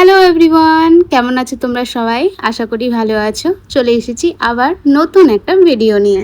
Hello everyone, কেমন আছো তোমরা সবাই? আশা করি ভালো আছো। চলে এসেছি আবার নতুন একটা ভিডিও নিয়ে।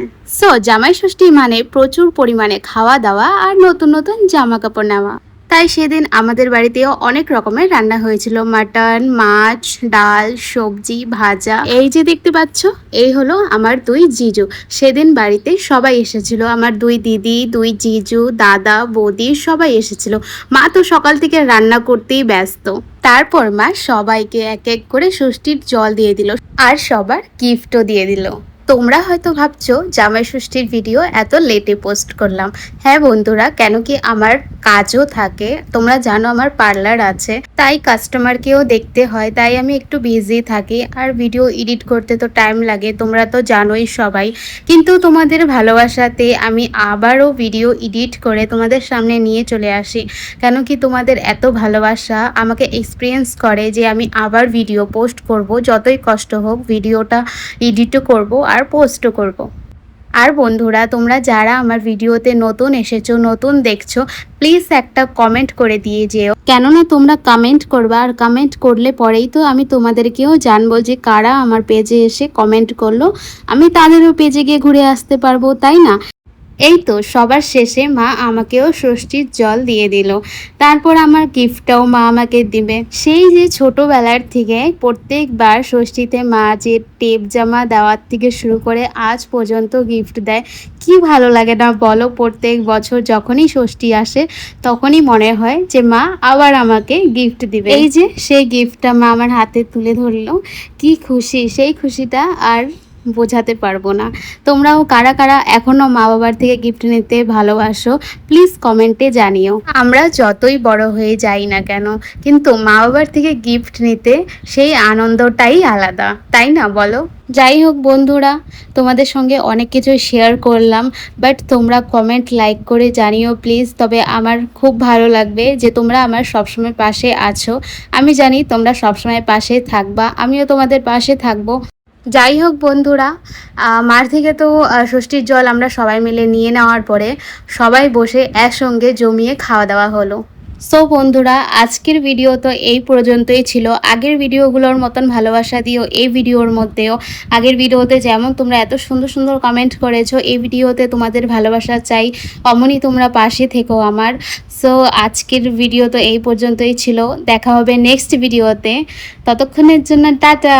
জামাই ষষ্ঠী মানে প্রচুর পরিমাণে খাওয়া দাওয়া আর নতুন নতুন জামা কাপড় নেওয়া। তাই সেদিন আমাদের বাড়িতেও অনেক রকমের রান্না হয়েছিল। মাটন, মাছ, ডাল, সবজি, ভাজা। এই যে দেখতে পাচ্ছ, এই হলো আমার দুই জিজু। সেদিন বাড়িতে সবাই এসেছিল, আমার দুই দিদি, দুই জিজু, দাদা, বৌদি সবাই এসেছিল। মা তো সকাল থেকে রান্না করতেই ব্যস্ত। তারপর মা সবাইকে এক এক করে ষষ্ঠীর জল দিয়ে দিল আর সবার গিফটও দিয়ে দিল। তোমরা হয়তো ভাবছো জামাই ষষ্ঠীর ভিডিও এত লেটে পোস্ট করলাম। হ্যাঁ বন্ধুরা, কেন কি আমার কাজও থাকে, তোমরা জানো আমার পার্লার আছে, তাই কাস্টমারকেও দেখতে হয়, তাই আমি একটু বিজি থাকি আর ভিডিও এডিট করতে তো টাইম লাগে, তোমরা তো জানোই সবাই। কিন্তু তোমাদের ভালোবাসাতে আমি আবারও ভিডিও এডিট করে তোমাদের সামনে নিয়ে চলে আসি। কেন কি তোমাদের এত ভালোবাসা আমাকে এক্সপিরিয়েন্স করে যে আমি আবার ভিডিও পোস্ট করব, যতই কষ্ট হোক ভিডিওটা এডিটও করব আর পোস্টও করব। আর বন্ধুরা, তোমরা যারা আমার ভিডিওতে নতুন এসেছো, নতুন দেখছো, প্লিজ একটা কমেন্ট করে দিয়ে যেও। কেননা তোমরা কমেন্ট করবা, আর কমেন্ট করলে পরেই তো আমি তোমাদেরকেও জানবো যে কারা আমার পেজে এসে কমেন্ট করলো, আমি তাদেরও পেজে গিয়ে ঘুরে আসতে পারবো, তাই না? এই তো সবার শেষে মা আমাকেও ষষ্ঠীর জল দিয়ে দিল। তারপর আমার গিফটটাও মা আমাকে দিবে। সেই যে ছোটোবেলার থেকে প্রত্যেকবার ষষ্ঠীতে মা যে টেপ জামা দেওয়ার থেকে শুরু করে আজ পর্যন্ত গিফট দেয়, কি ভালো লাগে না বলো? প্রত্যেক বছর যখনই ষষ্ঠী আসে তখনই মনে হয় যে মা আবার আমাকে গিফট দিবে। এই যে সেই গিফটটা মা আমার হাতে তুলে ধরলো, কি খুশি! সেই খুশিটা আর বোঝাতে পারবো না। তোমরাও কারা কারা এখনও মা বাবার থেকে গিফট নিতে ভালোবাসো, প্লিজ কমেন্টে জানিও। আমরা যতই বড় হয়ে যাই না কেন, কিন্তু মা বাবার থেকে গিফট নিতে সেই আনন্দটাই আলাদা, তাই না বলো? যাই হোক বন্ধুরা, তোমাদের সঙ্গে অনেক কিছু শেয়ার করলাম, বাট তোমরা কমেন্ট লাইক করে জানিও প্লিজ। তবে আমার খুব ভালো লাগবে যে তোমরা আমার সবসময় পাশে আছো। আমি জানি তোমরা সবসময় পাশে থাকবা, আমিও তোমাদের পাশে থাকবো। যাই হোক বন্ধুরা, মার থেকে তো ষষ্ঠীর জল আমরা সবাই মিলে নিয়ে নেওয়ার পরে সবাই বসে একসঙ্গে জমিয়ে খাওয়া দাওয়া হলো। বন্ধুরা, আজকের ভিডিও তো এই পর্যন্তই ছিল। আগের ভিডিওগুলোর মতন ভালোবাসা দিও এই ভিডিওর মধ্যেও। আগের ভিডিওতে যেমন তোমরা এত সুন্দর সুন্দর কমেন্ট করেছো, এই ভিডিওতে তোমাদের ভালোবাসা চাই, অমনই তোমরা পাশে থেকো আমার। আজকের ভিডিও তো এই পর্যন্তই ছিল। দেখা হবে নেক্সট ভিডিওতে, ততক্ষণের জন্য টাটা।